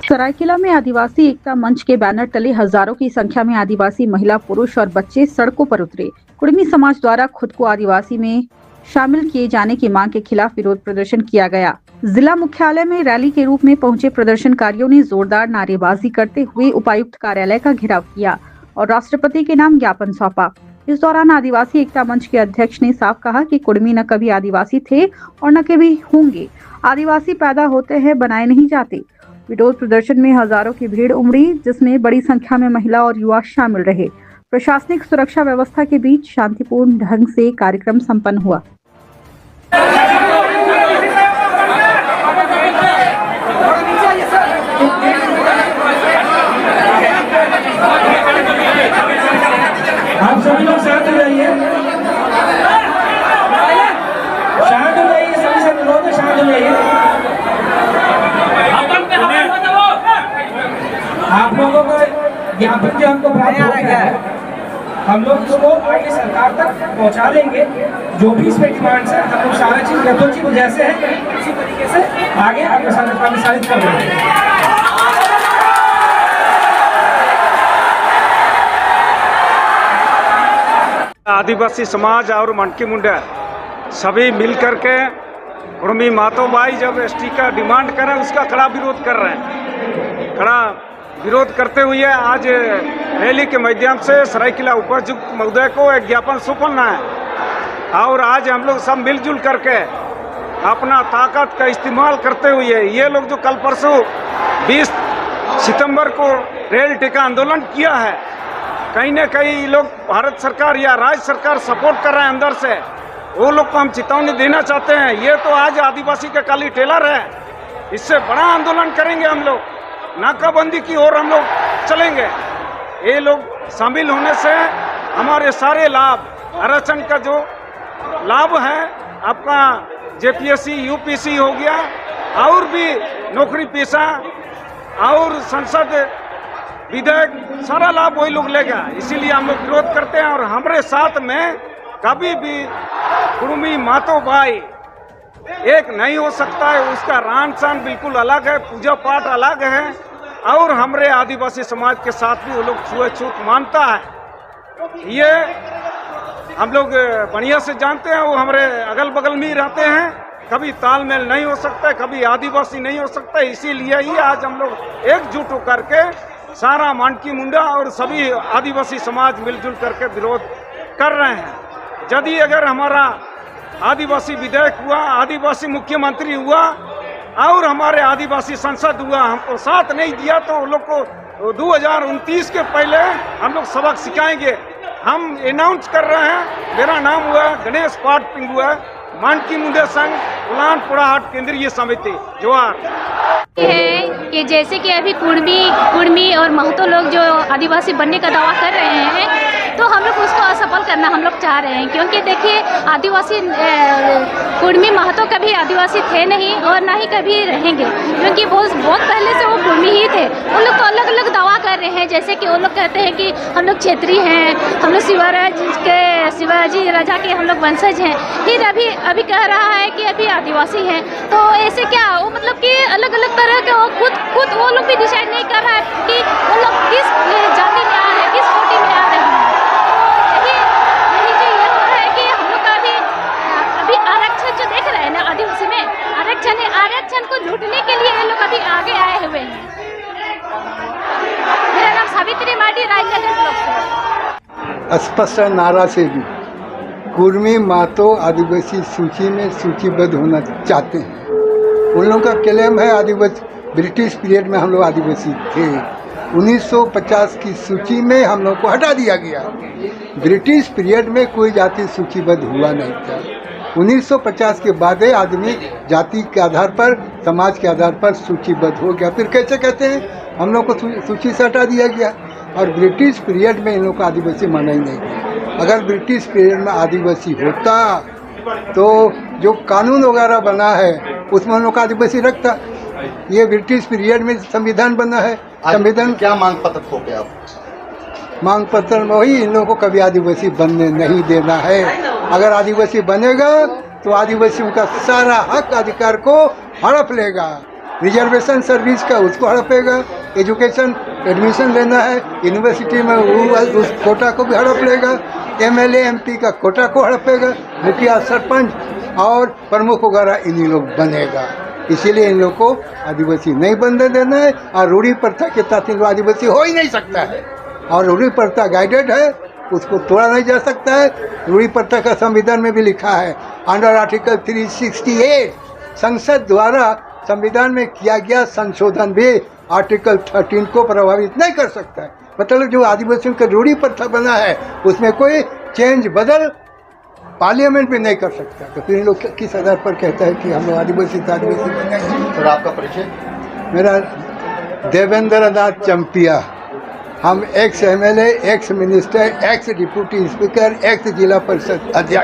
सरायकेला में आदिवासी एकता मंच के बैनर तले हजारों की संख्या में आदिवासी महिला, पुरुष और बच्चे सड़कों पर उतरे। कुड़मी समाज द्वारा खुद को आदिवासी में शामिल किए जाने की मांग के खिलाफ विरोध प्रदर्शन किया गया। जिला मुख्यालय में रैली के रूप में पहुंचे प्रदर्शनकारियों ने जोरदार नारेबाजी करते हुए उपायुक्त कार्यालय का घेराव किया और राष्ट्रपति के नाम ज्ञापन सौंपा। इस दौरान आदिवासी एकता मंच के अध्यक्ष ने साफ कहा कि कुड़मी न कभी आदिवासी थे और न कभी होंगे। आदिवासी पैदा होते हैं, बनाए नहीं जाते। विरोध प्रदर्शन में हजारों की भीड़ उमड़ी, जिसमें बड़ी संख्या में महिला और युवा शामिल रहे। प्रशासनिक सुरक्षा व्यवस्था के बीच शांतिपूर्ण ढंग से कार्यक्रम संपन्न हुआ। आप सभी लोग शांत हो जाइए, सभी से अनुरोध है, शांत हो जाइए। आप लोगों का ज्ञापन जो हमको प्राप्त हो गया है, हम लोग उसको आगे सरकार तक पहुंचा देंगे। जो भी इसमें डिमांड्स है, हम लोग सारा चीज यथोचित जैसे है उसी तरीके से आगे अग्रसर कर देंगे। आदिवासी समाज और मनकी मुंडा सभी मिलकर के कुड़मी मातो भाई जब एसटी का डिमांड कर रहे हैं, उसका कड़ा विरोध कर रहे हैं। कड़ा विरोध करते हुए आज रैली के माध्यम से सरायकेला उपायुक्त महोदय को एक ज्ञापन सौंपना है और आज हम लोग सब मिलजुल करके अपना ताकत का इस्तेमाल करते हुए ये लोग जो कल परसों 20 सितंबर को रेल टिका आंदोलन किया है, कहीं न कहीं लोग भारत सरकार या राज्य सरकार सपोर्ट कर रहे हैं अंदर से, वो लोग को हम चेतावनी देना चाहते हैं। ये तो आज आदिवासी का काली टेलर है, इससे बड़ा आंदोलन करेंगे हम लोग, नाकाबंदी की ओर हम लोग चलेंगे। ये लोग शामिल होने से हमारे सारे लाभ, आरक्षण का जो लाभ है, आपका जेपीएससी यूपीसी हो गया और भी नौकरी पेशा और संसद विधेयक, सारा लाभ वही लोग लेगा। इसीलिए हम लोग विरोध करते हैं और हमारे साथ में कभी भी कुड़मी मातो भाई एक नहीं हो सकता है। उसका रहन सहन बिल्कुल अलग है, पूजा पाठ अलग है और हमारे आदिवासी समाज के साथ भी वो लोग छुआछूत मानता है। ये हम लोग बढ़िया से जानते हैं, वो हमारे अगल बगल में ही रहते हैं। कभी तालमेल नहीं हो सकता, कभी आदिवासी नहीं हो सकता। इसीलिए ही आज हम लोग एकजुट होकर के सारा मनकी मुंडा और सभी आदिवासी समाज मिलजुल करके विरोध कर रहे हैं। यदि अगर हमारा आदिवासी विधेयक हुआ, आदिवासी मुख्यमंत्री हुआ और हमारे आदिवासी संसद हुआ, हमको साथ नहीं दिया तो लोग को 2029 के पहले हम लोग सबक सिखाएंगे। हम अनाउंस कर रहे हैं, मेरा नाम हुआ गणेश पाठ पिंगुआ, मनकी मुंडा संघ उलान पुराहाट केंद्रीय समिति जोहार। है कि जैसे कि अभी कुड़मी और महतो लोग जो आदिवासी बनने का दावा कर रहे हैं, तो हम लोग उसको असफल करना हम लोग चाह रहे हैं। क्योंकि देखिए, आदिवासी कुड़मी महतो कभी आदिवासी थे नहीं और ना ही कभी रहेंगे, क्योंकि बहुत पहले से वो कुड़मी ही थे। उन लोग तो अलग अलग दावा कर रहे हैं, जैसे कि वो लोग कहते हैं कि हम लोग क्षेत्रीय हैं, हम लोग शिवाजी राजा के हम लोग वंशज हैं, फिर अभी कह रहा है कि अभी आदिवासी हैं। तो ऐसे क्या वो मतलब कि अलग अलग तरह के खुद वो लोग भी डिसाइड नहीं कर रहा है कि वो लोग किस जाति में आ रहे हैं, किस कोटि में आ रहे हैं। यही जो ये हो रहा है कि हम लोग का अभी आरक्षण जो देख रहे हैं ना, आदिवासी में आरक्षण को लूटने के लिए ये लोग अभी आगे आए हुए हैं। मेरा नाम सावित्री माटी, राजनगर ब्लॉक से। स्पष्ट नारा से भी कुड़मी मातो आदिवासी सूची में सूचीबद्ध होना चाहते हैं। उन लोगों का क्लेम है आदिवासी ब्रिटिश पीरियड में हम लोग आदिवासी थे, 1950 की सूची में हम लोग को हटा दिया गया। ब्रिटिश पीरियड में कोई जाति सूचीबद्ध हुआ नहीं था। 1950 के बाद आदमी जाति के आधार पर, समाज के आधार पर सूचीबद्ध हो गया। फिर कैसे कहते हैं हम लोग को सूची से हटा दिया गया। और ब्रिटिश पीरियड में इन लोग को आदिवासी माना ही नहीं गया। अगर ब्रिटिश पीरियड में आदिवासी होता तो जो कानून वगैरह बना है उसमें हम लोग का आदिवासी रखता। ये ब्रिटिश पीरियड में संविधान बना है। संविधान क्या मांग पत्र हो गया? मांग पत्र में वही, इन लोगों को कभी आदिवासी बनने नहीं देना है। अगर आदिवासी बनेगा तो आदिवासियों का सारा हक अधिकार को हड़प लेगा। रिजर्वेशन सर्विस का उसको हड़पेगा, एजुकेशन एडमिशन लेना है यूनिवर्सिटी में वो उस कोटा को भी हड़प लेगा, एमएलए एमपी का कोटा को हड़पेगा, मुखिया सरपंच और प्रमुख वगैरह इन्हीं लोग बनेगा। इसीलिए इन लोग को आदिवासी नहीं बनने देना है और रूढ़ी प्रथा के तहत इन लोग आदिवासी हो ही नहीं सकता है। और रूढ़ी प्रथा गाइडेड है, उसको तोड़ा नहीं जा सकता है। रूढ़ी प्रथा का संविधान में भी लिखा है अंडर आर्टिकल 368 संसद द्वारा संविधान में किया गया संशोधन भी आर्टिकल 13 को प्रभावित नहीं कर सकता है। मतलब जो आदिवासियों का रूढ़ी प्रथा बना है उसमें कोई चेंज बदल पार्लियामेंट भी नहीं कर सकता। तो फिर इन लोग किस आधार पर कहता है कि हम लोग आदिवासी बने। सर आपका परिचय? मेरा देवेंद्र नाथ चंपिया, हम ex MLA, ex minister, x deputy speaker, x जिला परिषद अध्यक्ष।